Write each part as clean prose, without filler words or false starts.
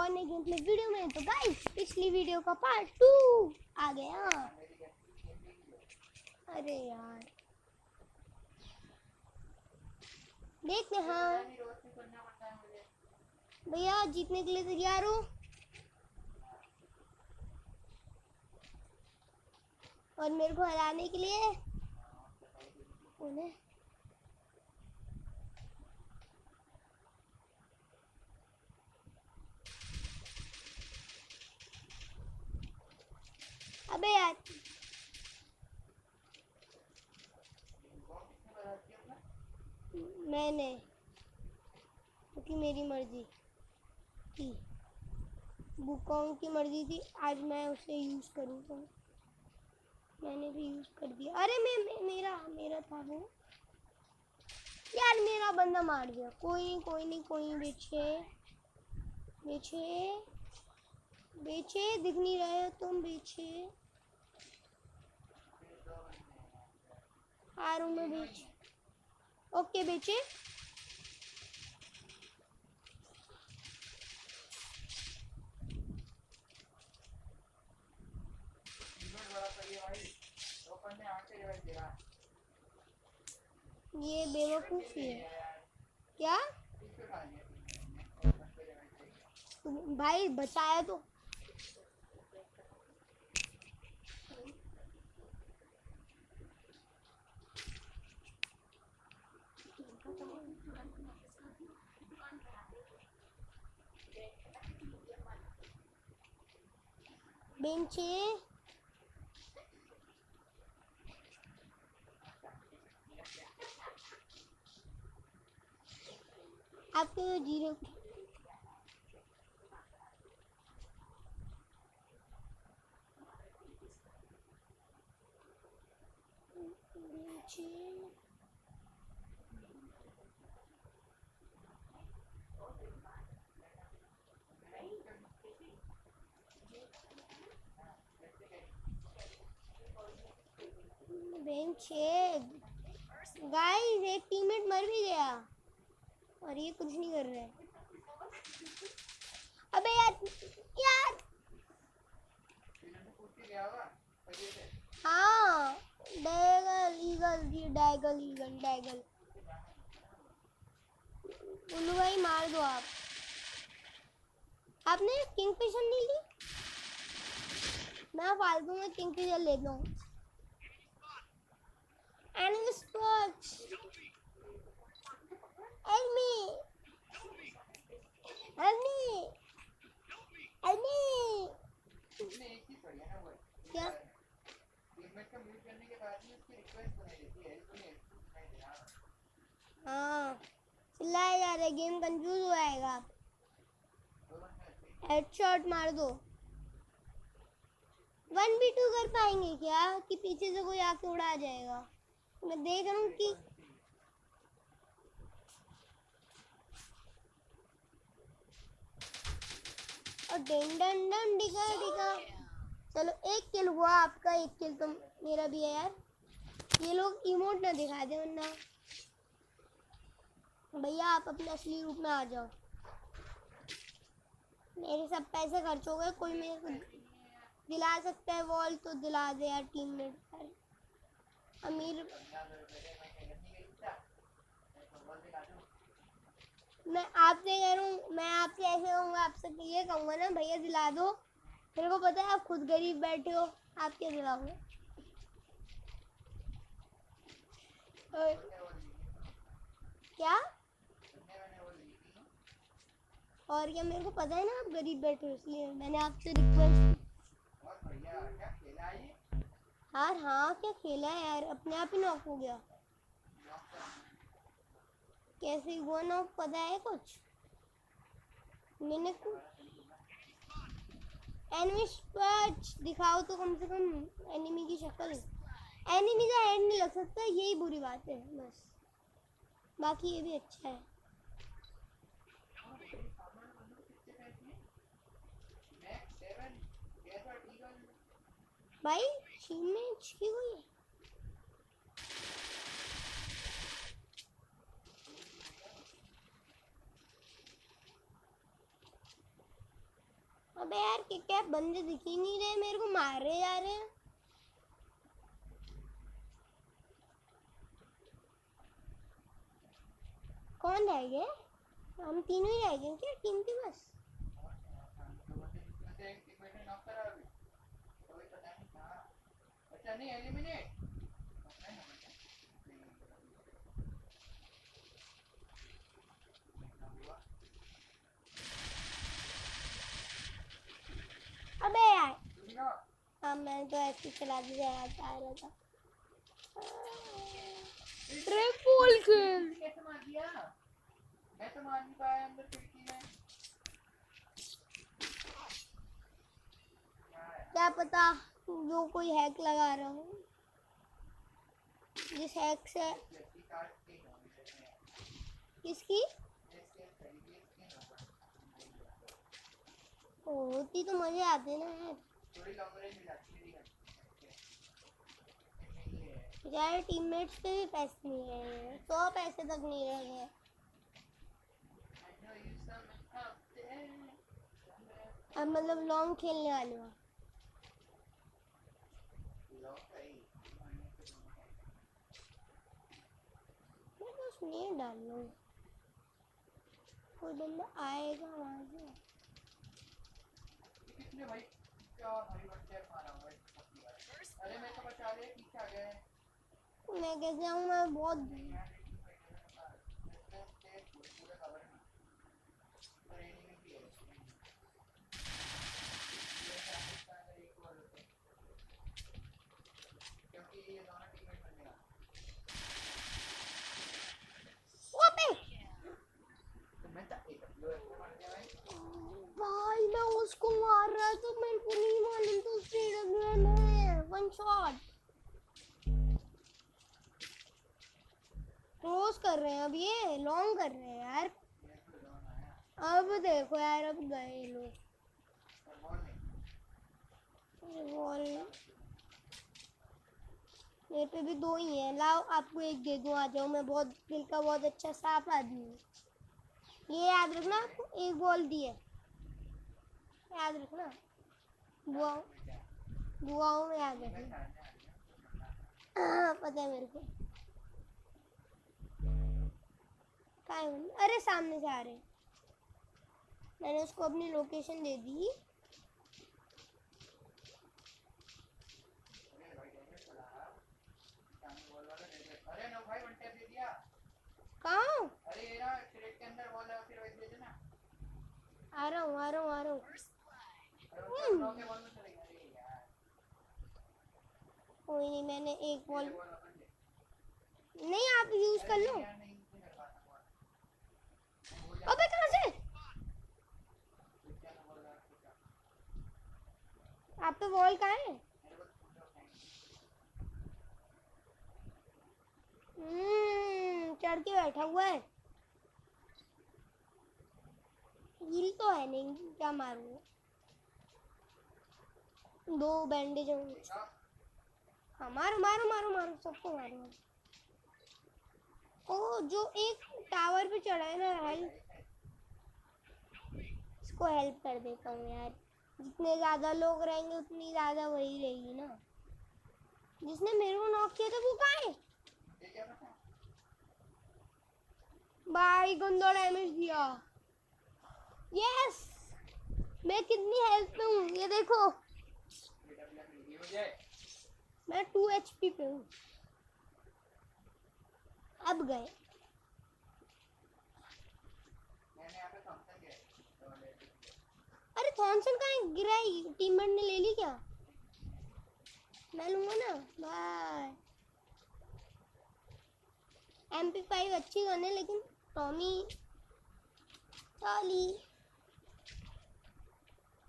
और नई game play video में। तो गाइस पिछली वीडियो का पार्ट 2 आ गया। अरे यार देखते हैं। हाँ भैया जीतने के लिए तैयार हो और मेरे को हराने के लिए उन्हें अबे यार मैंने क्योंकि मेरी मर्जी थी, बुकॉन्ग की मर्जी थी, आज मैं उसे यूज़ करूँ तो मैंने भी यूज़ कर दिया। अरे मेरा था वो यार, मेरा बंदा मार दिया। कोई नहीं बेचे दिख नहीं रहे हो तुम, बेचे आ रहा हूँ मैं, बेच ओके बेचे। ये बेवकूफ़ी है क्या भाई, बचाया तो बेंचे। आपके तो जीरो बेंचे। गाइस एक टीममेट मर भी गया और ये कुछ नहीं कर रहा है। अबे यार हाँ डैगल उल्लू भाई मार दो आप। आपने किंगफिशर नहीं ली? मैं फालतू में किंगफिशर लेता हूँ। Enemy spots. Help me. Help me. Help me. क्या? हाँ चिल्लाया जा रहा है, गेम कंफ्यूज हो जाएगा। हेडशॉट मार दो। 1v2 कर पाएंगे क्या कि पीछे से कोई आके उड़ा जाएगा? मैं देख रहा हूँ कि और डन डिगा। चलो एक किल हुआ आपका, एक किल तो मेरा भी है यार। ये लोग इमोट ना दिखा दे वरना। भैया आप अपने असली रूप में आ जाओ। मेरे सब पैसे खर्च हो गए, कोई मेरे को दिला सकता है वॉल तो दिला दे यार। टीममेट अमीर, मैं आपसे कह रहा हूँ, मैं आपसे ऐसे कहूँगा, आपसे ये कहूँगा ना भैया दिला दो। मेरे को पता है आप खुद गरीब बैठे हो, आप क्या दिलाओगे? क्या? और क्या, मेरे को पता है ना आप गरीब बैठे हो, इसलिए मैंने आपसे रिक्वेस्ट। यार हाँ क्या खेला है यार, अपने आप ही नॉक हो गया। कैसे हुआ नॉक पता है कुछ? मैंने एनिमी स्पॉट दिखाओ तो कम से कम एनिमी की शक्ल। एनिमी का हेड नहीं लग सकता, यही बुरी बात है बस, बाकी ये भी अच्छा है। भाई में छिपी हुई है। अबे यार क्या बंदे दिख ही नहीं रहे मेरे को, मार रहे जा रहे हैं। कौन रह गए? हम तीनों ही रह गए क्या टीम के बस? नहीं एलिमिनेट अबे यार हाँ मैं तो ऐसे चला दिया यार, आ रहा था ट्रिपल किल। कैसे मार दिया? मैं तो मार नहीं पाया अंदर खिड़की में। क्या पता जो कोई हैक लगा रहा हूँ, जिस हैक से। किसकी? होती तो मजे आते ना यार। थोड़ी लॉन्ग रेंज मिल यार टीममेट्स के भी पैसे नहीं रहे हैं, 100 पैसे तक नहीं रह गए। अब मतलब लॉन्ग खेलने वाले हो? मैं बस नहीं डाल लूँ, कोई बंदा आएगा वहाँ से। कितने भाई क्या भाई बच्चे मारा हुआ है। अरे मैं तो बचा ले पीछे आ गए। मैं कैसे आऊँ, मैं बहुत भाई मैं उसको मार रहा था, मेरे को नहीं मालूम तो स्पीड में वन शॉट क्लोज कर रहे हैं। अब ये लॉन्ग कर रहे हैं यार। अब देखो यार, अब गए लोग। बॉल मेरे पे भी 2 ही हैं, लाओ आपको एक दे दूं, आ जाओ। मैं बहुत दिल का बहुत अच्छा साफ आदमी हूँ, ये याद रखना। आपको एक बॉल दी है, याद रखना। दुआओं में याद रखना। पता है मेरे को। अरे सामने से आ रहे हैं, मैंने उसको अपनी लोकेशन दे दी। कहाँ? अरे ये ना क्रेट के अंदर बॉल है, फिर वैसे दे देना। आ रहा हूँ, आ रहा हूँ, आ रहा हूँ। कोई नहीं, मैंने एक बॉल नहीं, आप यूज कर लो। अबे कहाँ से? आप पे बॉल कहाँ है? चढ़ के बैठा हुआ है। हील तो है नहीं, क्या मारूंगा? 2 बैंडेज होंगे। हाँ मारो मारो मारो मारो, सबको मारो। ओ जो एक टावर पे चढ़ा है ना, इसको हेल्प कर देता हूँ यार। जितने ज़्यादा लोग रहेंगे उतनी ज़्यादा वही रहेगी ना। जिसने मेरे को नॉक किया था वो कहाँ है? भाई गंदा डैमेज दिया। यस, मैं कितनी हेल्थ पे हूँ ये देखो, मैं 2 HP पे हूँ। अब गए। अरे थॉमसन कहाँ गिरा है? टीममेट ने ले ली क्या? मैं लूंगा ना। बाय। MP5 अच्छी गन है, लेकिन टॉमी चाली।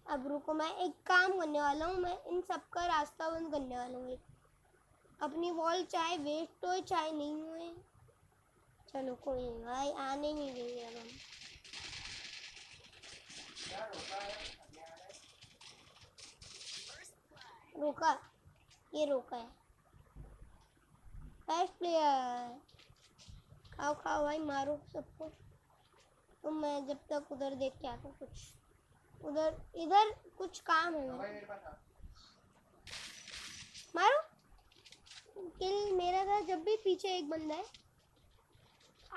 अब रुको, मैं एक काम करने वाला हूँ, मैं इन सबका रास्ता बंद करने वाला हूँ। अपनी वॉल चाहे वेस्ट हो चाहे नहीं हुए, चलो कोई नहीं भाई, आने नहीं देंगे अब हम। रोका, ये रोका है। बेस्ट प्लेयर, खाओ खाओ भाई, मारो सबको। तो मैं जब तक उधर देख के आता हूँ कुछ। उधर इधर कुछ काम है भाई मेरे मेरे पास आ। मारो किल मेरा था जब भी पीछे एक बंदा है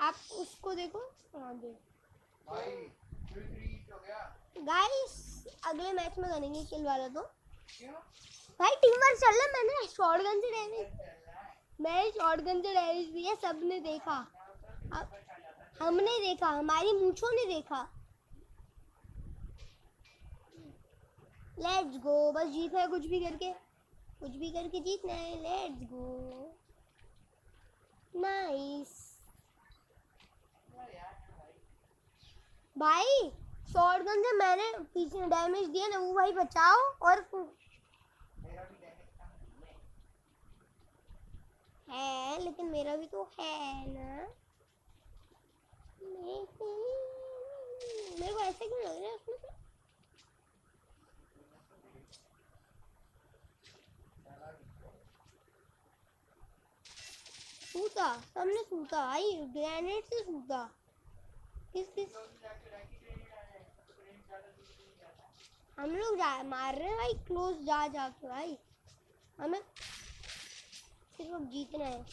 आप उसको देखो हाँ देखो भाई 3 हो गया। गाइस अगले मैच में करेंगे किल वाला तो क्यों? भाई टीम वर्क चल रहा है मैंने शॉटगन से डैमेज चल रहा है। मैं शॉटगन से डैमेज दिया सबने देखा अब हमने देखा हमारी मूंछों ने देखा लेट्स गो बस जीतना है कुछ भी करके जीतना है लेट्स गो नाइस भाई शॉटगन से मैंने पीछे डैमेज दिया ना वो भाई बचाओ और मेरा भी डैमेज कम है लेकिन मेरा भी तो है ना मेरे को ऐसे क्यों लग रहा है उसमें से सूता सबने सूता भाई ग्रेनेड से सूता किस हम लोग मार रहे हैं भाई क्लोज जा के भाई हमें सिर्फ अब जीतना है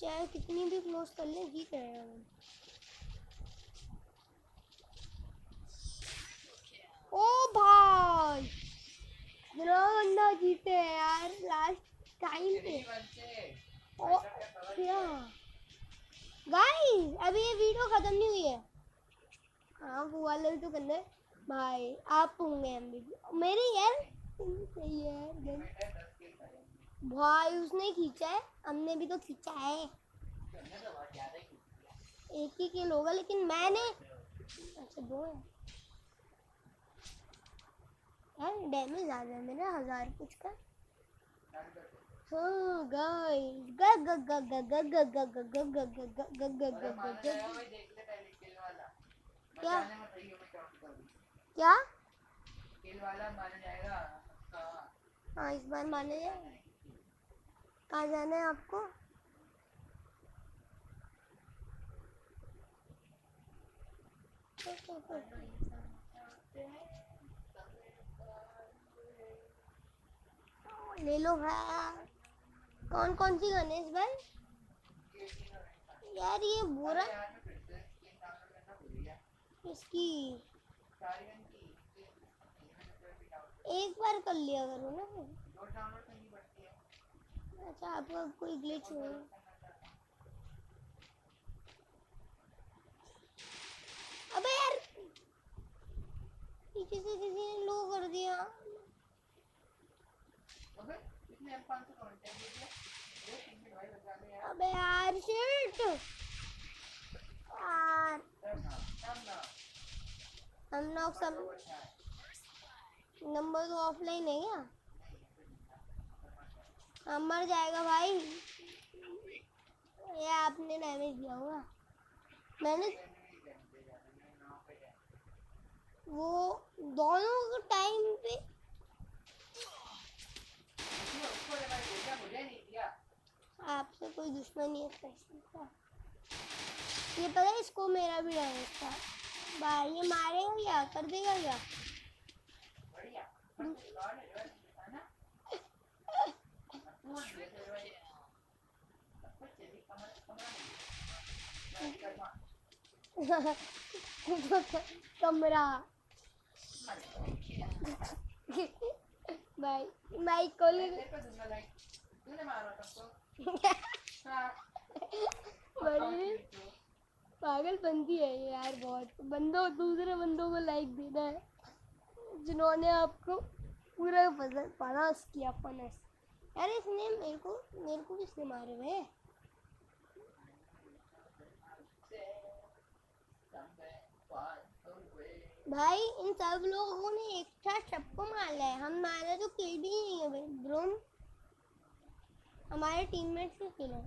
चाहे कितनी भी क्लोज कर ले जीत रहे हैं हम ओ भाई इतना बंदा जीते हैं यार लास्ट टाइम पे ओ क्या गाइस अभी ये वीडियो खत्म नहीं हुई है हाँ वो वाला भी तो करना है भाई आप होंगे एमवीपी मेरे यार सही है यार भाई उसने खींचा है हमने भी तो खींचा है एक ही किल होगा लेकिन मैंने अच्छा दो है यार डैमेज आ गया मेरा 1000 कुछ का हाँ गाइस ग ग ग ग ग ग ग ग ग ग ग ग ग ग ग क्या क्या किल वाला माना जाएगा। हाँ इस बार माने जाए कहाँ जाना है आपको ले लो भाई कौन कौन सी गन है इस बार यार ये बुरा इसकी एक बार कर लिया करो ना अच्छा आपका कोई ग्लिच हो अबे यार पीछे से किसी ने लो कर दिया अबे यार शिट यार हम लोग सब नंबर तो ऑफलाइन है क्या हाँ मर जाएगा भाई ये आपने डैमेज दिया होगा मैंने वो दोनों को टाइम पे आपसे कोई दुश्मनी है कैसे का ये पता है इसको मेरा भी डैमेज था भाई ये मारेगा क्या कर देगा क्या कमरा भाई माइक खोल बड़ी पागलपंती है ये यार बहुत बंदों दूसरे बंदों को लाइक देना है जिन्होंने आपको पूरा पनास किया पनास यार इसने मेरे को किसने मारे हुए भाई इन सब लोगों ने एक साथ सबको मारा है हम मारे तो किल भी नहीं है भाई ब्रोम हमारे टीममेट्स से किल है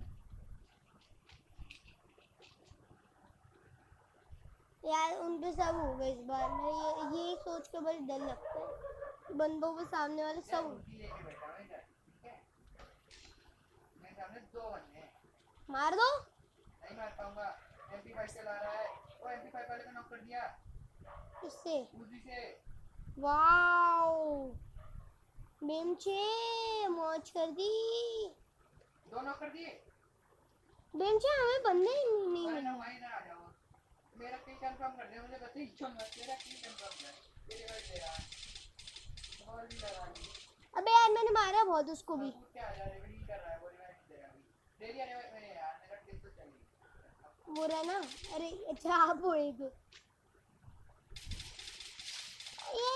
यार उन पे सब हो गए इस बार मैं ये सोच के बस डर लगता है बंदों के सामने वाले सब मार दो नहीं मार पाऊंगा MP5 चला रहा है वो MP5 वाले को नॉक कर दिया किससे उसी से वाओ बेमचे मौज कर दी। दोनों कर दिए। बेमचे हमें बंदे ही नहीं अरे ना मिले। भाई ना आ जाओ। मेरा किल कंफर्म कर दे, मुझे बता ही मत, तेरा किल कंफर्म कर। तेरे भाई दे यार। बॉल भी लगा ली। अबे यार मैंने मारा बहुत उसको भी। कूद के आ जा, रिवाइव कर रहा है वो, रिवाइव दे रहा है अभी। दे दिया रिवाइव मैंने यार, मेरा किल तो चली। वो रहा ना। अरे अच्छा आप हो एक। ये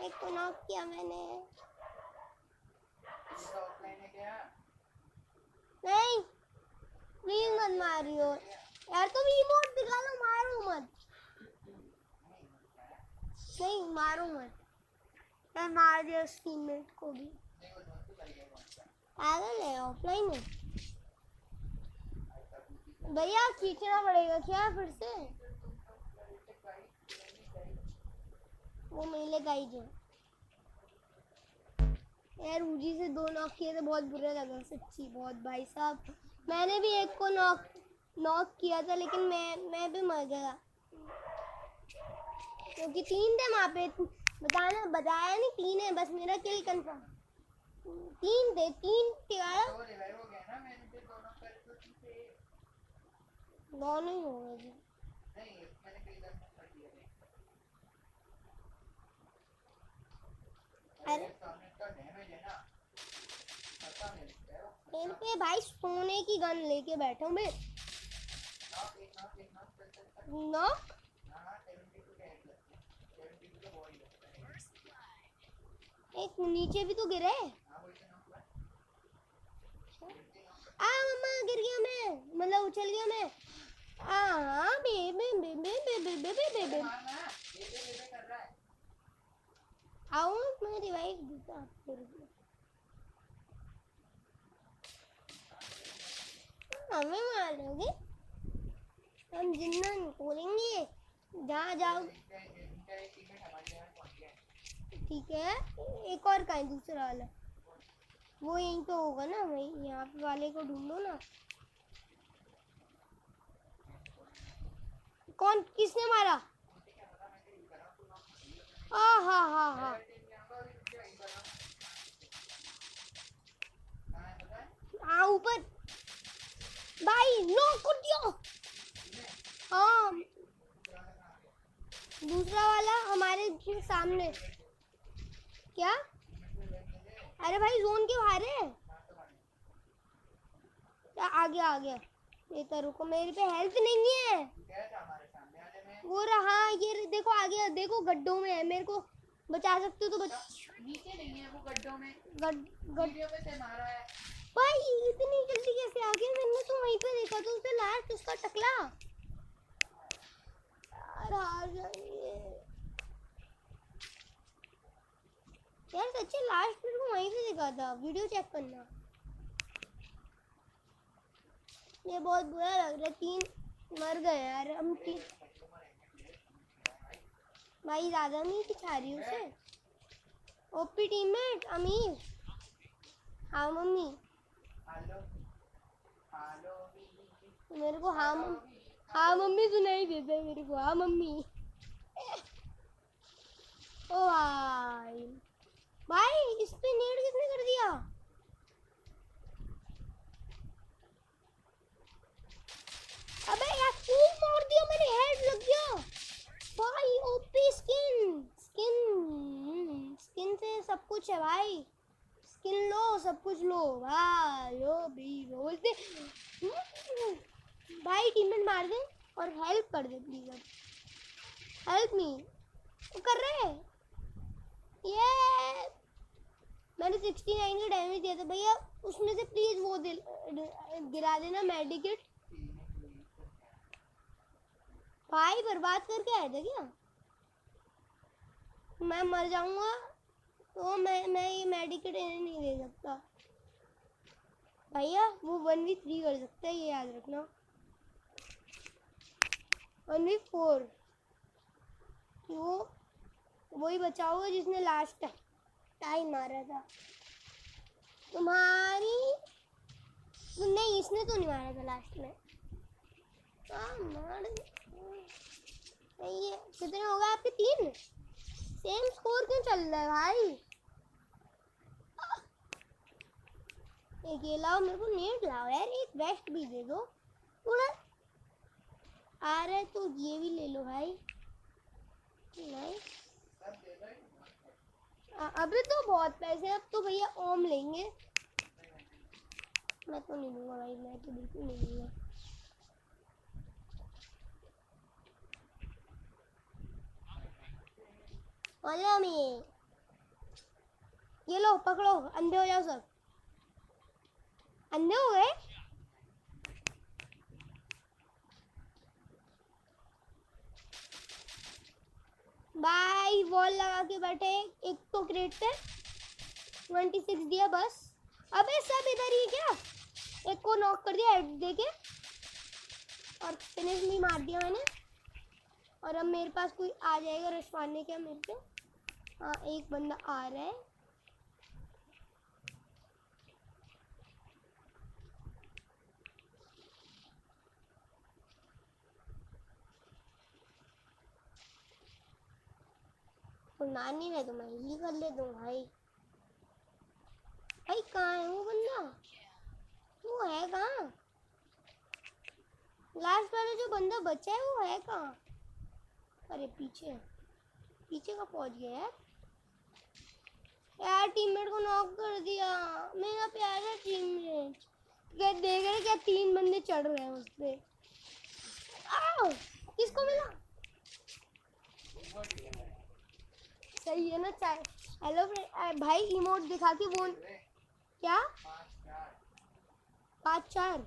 एक को नॉक किया मैंने। इसका ऑफलाइन है क्या? नहीं प्लीज मत मारियो यार, तुम इमोट दिखा लो, मारो मत। नहीं मारो मत। मैं मार दिया उस टीममेट को भी। नहीं वो दोस्त कर गया कौन सा? पागल है, ऑफलाइन है भैया, खींचना पड़ेगा क्या फिर से? वो मेले का ही जो यार ऊजी से 2 नॉक किए थे, बहुत बुरा लगा सच्ची बहुत भाई साहब। मैंने भी एक को नॉक नॉक किया था, लेकिन मैं भी मर गया क्योंकि 3 थे वहाँ पे। बताया नहीं 3 है, बस मेरा किल कंफर्म। 3 थे, 3 थे यार। तो रिवाइव हो गया ना, मैंने तो दोनों कर तो थे। दोनों ही हो गए थे। नहीं मैंने किल कंफर्म कर दिया थे। अरे सामने का डैमेज है ना, पता नहीं लगता है वो। मेरे पे भाई सोने की गन लेके बैठा हूँ मैं। नॉक एक नॉक एक नॉक चल चल चल। नॉक हाँ 72 के हेड लगते हैं, 72 का बॉडी लगता है। एक नीचे भी तो गिरे। हाँ वही तो नॉक हुआ। आ मम्मा गिर गया मैं, मतलब उछल गया मैं। हाँ बे बे बे बे बे बे बे बे बे बे। मारना ये कर रहा है। आओ मैं रिवाइव देता आपको, रुको। हमें मारोगे, हम जिंदा निकोलेंगे। जहाँ जाओ इनका एक टीममेट हमारी जगह पहुंच गया है। ठीक है। एक और का है दूसरा वाला, वो यहीं तो होगा ना, वही यहाँ पे वाले को ढूंढो ना। कौन किसने मारा? आ हा हा हा। हाँ ऊपर भाई नो कर दिया। हाँ दूसरा वाला हमारे सामने। क्या? अरे भाई जोन के बाहर है। आ गया आ गया। ये तो रुको, मेरे पे हेल्थ नहीं है। वो रहा, ये देखो आ गया, देखो गड्ढों में है, मेरे को बचा सकते हो तो नीचे नहीं है वो गड्ढों में, गड वीडियो पे से मारा है। भाई इतनी जल्दी कैसे आ गया? मैंने तो वहीं पे देखा था उसे, लास्ट उसका टकला। यार आ जाइए यार, सच्ची लास्ट मेरे को वहीं पे देखा था, वीडियो चेक करना। ये बहुत बुरा लग रहा है, 3 मर गए यार हम 3। भाई ज्यादा नहीं दिखा रही उसे। ओपी टीममेट अमीर। हाँ मम्मी। मेरे को हाँ मम्मी सुनाई देता है मेरे को, हाँ मम्मी। ओ भाई भाई इस पे नेट किसने कर दिया? अबे यार खूब मार दिया, मेरे हेड लग गया। भाई ओपी स्किन स्किन स्किन से सब कुछ है भाई। स्किन लो सब कुछ लो भाई। ओ भी बोलते भाई टीममेट मार दे और हेल्प कर दे प्लीज। अब हेल्प मी कर रहे हैं ये। मैंने 69 का डैमेज दिया था भैया, उसमें से प्लीज वो गिरा देना मेडिकेट। भाई बर्बाद करके आया था क्या? मैं मर जाऊंगा तो मैं ये मेडिकेट नहीं दे सकता भैया। वो 1v3 कर सकता है, ये याद रखना। 1v4 वो वही बचा होगा जिसने लास्ट टाइम मारा था तुम्हारी। नहीं इसने तो नहीं मारा था लास्ट में। मार नहीं है, कितने हो गए आपके? 3। सेम स्कोर क्यों चल रहा है भाई? एक ये लाओ, मेरे को नेट लाओ यार, एक वेस्ट भी दे दो। पूरा आ रहा है तो ये भी ले लो भाई। नहीं अभी तो बहुत पैसे, अब तो भैया ओम लेंगे। मैं तो नहीं लूँगा भाई, मैं तो बिल्कुल नहीं लूँगा। follow me। ये लो पकड़ो, अंधे हो जाओ सब। अंधे हो गए? भाई वॉल लगा के बैठे। एक तो क्रेट पे 26 दिया बस। अबे सब इधर ही क्या? एक को नॉक कर दिया हेड देके और फिनिश भी मार दिया मैंने। और अब मेरे पास कोई आ जाएगा रश मारने क्या मेरे पे? हाँ एक बंदा आ रहा है। तो नानी ने तो मैं ही कर ले दूँ भाई। भाई कहाँ है वो बंदा? वो है कहाँ? लास्ट वाला जो बंदा बचा है वो है कहाँ? अरे पीछे पीछे का पहुंच गया यार। यार टीममेट को नॉक कर दिया मेरा प्यारा टीममेट। क्या देख रहे क्या 3 बंदे चढ़ रहे हैं उस पे। आओ किसको मिला? सही है ना चाय। हेलो भाई इमोट दिखा के वो क्या 5-4।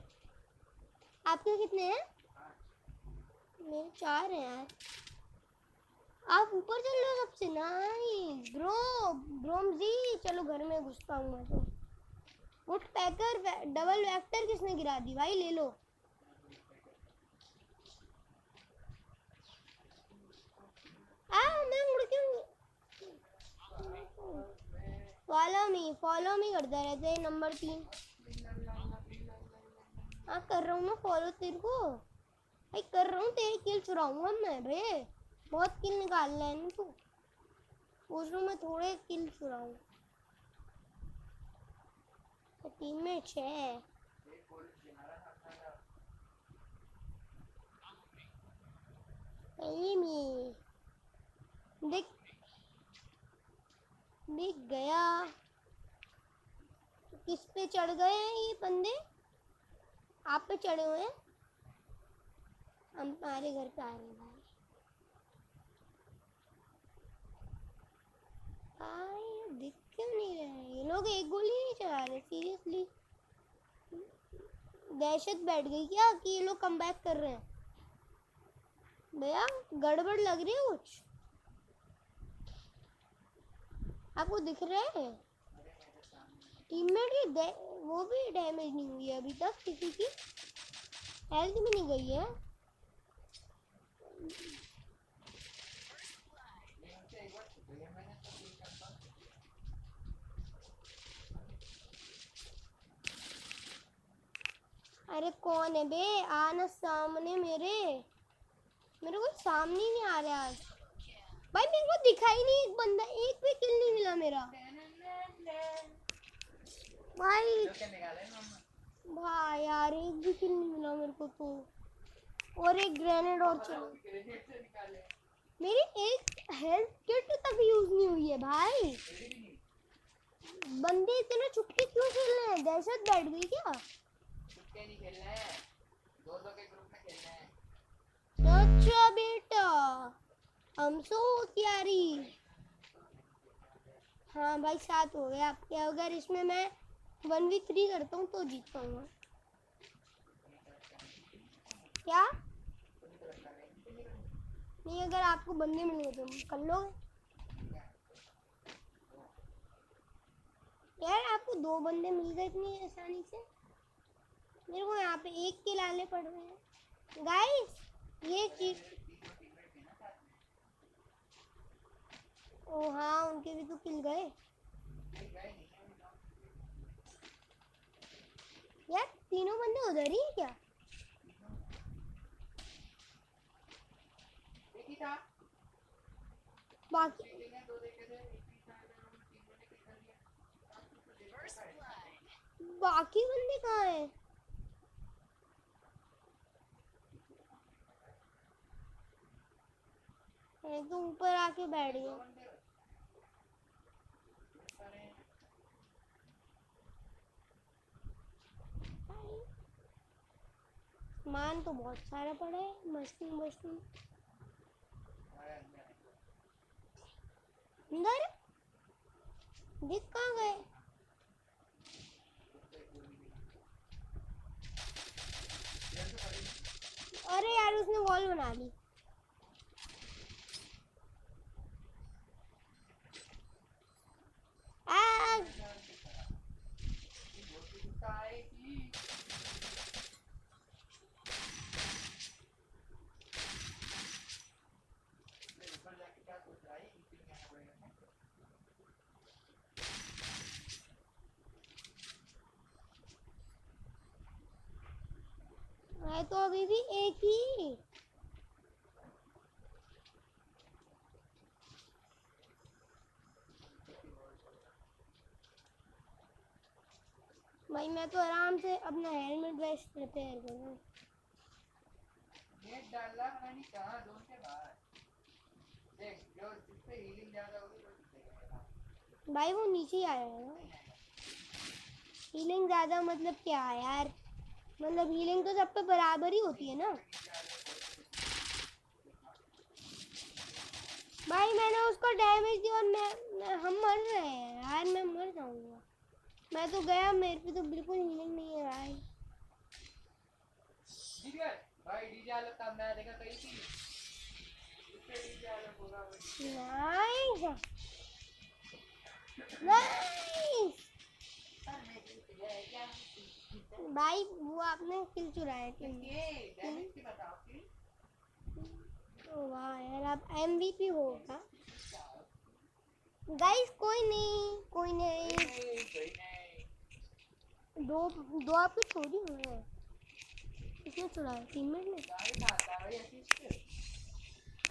आपके कितने हैं? मेरे 4 हैं यार। आप ऊपर चल रहे हो सबसे। नाइस ब्रोम जी। चलो घर में घुसता हूँ मैं तो। वुड पैकर डबल वेक्टर किसने गिरा दी भाई? ले लो। मैं मुड़ क्यों? फॉलो मी करता रहता है नंबर 3। हाँ कर रहा हूँ मैं फॉलो तेरे को भाई, कर रहा हूँ। तेरी किल चुराऊंगा मैं भाई। बहुत किल निकाल रहा है तू। पूछ रहा हूँ मैं थोड़े किल चुराऊँ। टीममेट है। देख दिख गया। किस पे चढ़ गए हैं ये बंदे? आप पे चढ़े हुए हैं। हम तुम्हारे घर पे आ रहे हैं भाई। दिख क्यों नहीं रहे हैं ये लोग? एक गोली नहीं चला रहे सीरियसली। दहशत बैठ गई क्या कि ये लोग कम बैक कर रहे हैं? भैया गड़बड़ लग रही है कुछ। आपको दिख रहा है टीममेट की वो भी डैमेज नहीं हुई है अभी तक किसी की। हेल्थ भी नहीं गई है। अरे कौन है बे? आना सामने मेरे को सामने ही नहीं आ रहा आज भाई। मेरे को दिखा ही नहीं एक बंदा। एक भी किल नहीं मिला मेरा भाई। भाई यार एक भी किल नहीं मिला मेरे को तो। और एक ग्रेनेड और चला। मेरी एक हेल्थ किट तक यूज नहीं हुई है भाई। बंदे इतने चुपके क्यों खेल रहे हैं? दहशत बैठ गई क्या? चुपके नहीं खेलना है, दो दो के ग्रुप में खेलना है। अच्छा बेटा हम सो तैयारी। हाँ भाई 7 हो गए आपके। अगर इसमें मैं 1v3 करता हूँ तो जीत पाऊंगा क्या? नहीं अगर आपको बंदे मिल गए तो कर लोगे यार। आपको 2 बंदे मिल गए इतनी आसानी से। मेरे को यहाँ पे एक के लाने पड़ रहे हैं गाइस। ये चीज ओ हाँ उनके भी तो किल गए यार। तीनों बंदे उधर ही हैं क्या? ही था बाकी टीटी ने 2 देखे थे, एक ही था, अगर उन्होंने 3 मैंने किल कर लिया। बाकी तो देख First रखा है। blood. बाकी बंदे कहाँ हैं? ये तो ऊपर आके बैठ 2 गया। बंदे बचे। बहुत सारे हैं। सामान तो बहुत सारा पड़ा है, मशीन मशीन हमारे अंदर है। अंदर दिख कहाँ गए? कोई गोली भी नहीं। इधर से पड़ी। अरे यार उसने वॉल बना ली। आग! ये बहुत ही गुस्सा आएगी। मैं ऊपर जाके क्या सोच रहा है, नीचे नहीं आना पड़ेगा ना। है तो अभी भी एक ही। भाई मैं तो आराम से अपना हेलमेट वेस्ट रिपेयर कर रहा हूँ। नेट डाला मैंने कहा जोन के बाहर। देख जो जिस पे हीलिंग ज्यादा होगी वो जीतेगा। भाई वो नीचे ही आया है ना। नहीं आएगा। हीलिंग ज्यादा मतलब क्या है यार? मतलब हीलिंग तो सब पे बराबर ही होती है ना। नीचे आ जाए भाई मैंने उसको डैमेज दिया और हम मर रहे हैं यार, मैं मर जाऊंगा। मैं तो गया, मेरे पे तो बिल्कुल हीलिंग नहीं है भाई। जीत गए भाई। डीजे आलम का मैं देखा कहीं थी इससे डीजे आलम होगा वो। नाइस नाइस मैं जीत गया क्या भाई, वो आपने किल चुराया टीम में। ये डैमेज की बताओ कि ओ वाह यार, आप एमवीपी होगा गाइस। कोई नहीं कोई नहीं। कोई नहीं दो दो आपके चोरी हुए हैं। किसने चुराया? टीममेट ने। गाड़ी खाता भाई असिस्ट।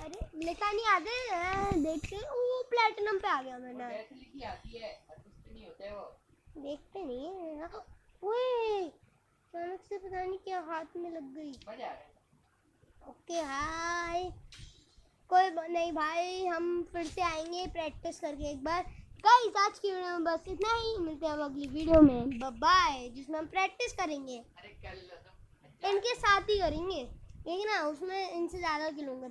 अरे लेता नहीं आते। देखते वो प्लेटिनम पे आ गया वो मैंने। डेथ लिखी आती है असिस्ट नहीं होते वो। देखते नहीं है। ओए अचानक से पता नहीं क्या हाथ में लग गई। मजा आ रहा ओके हाय। कोई नहीं भाई, हम फिर से आएंगे प्रैक्टिस करके एक बार। गाइस आज की वीडियो में बस इतना ही। मिलते हैं अब अगली वीडियो में। बाय बाय, जिसमें हम प्रैक्टिस करेंगे। है। अरे कर लो तुम इनके साथ ही करेंगे, लेकिन ना उसमें इनसे ज़्यादा खिलूंगा।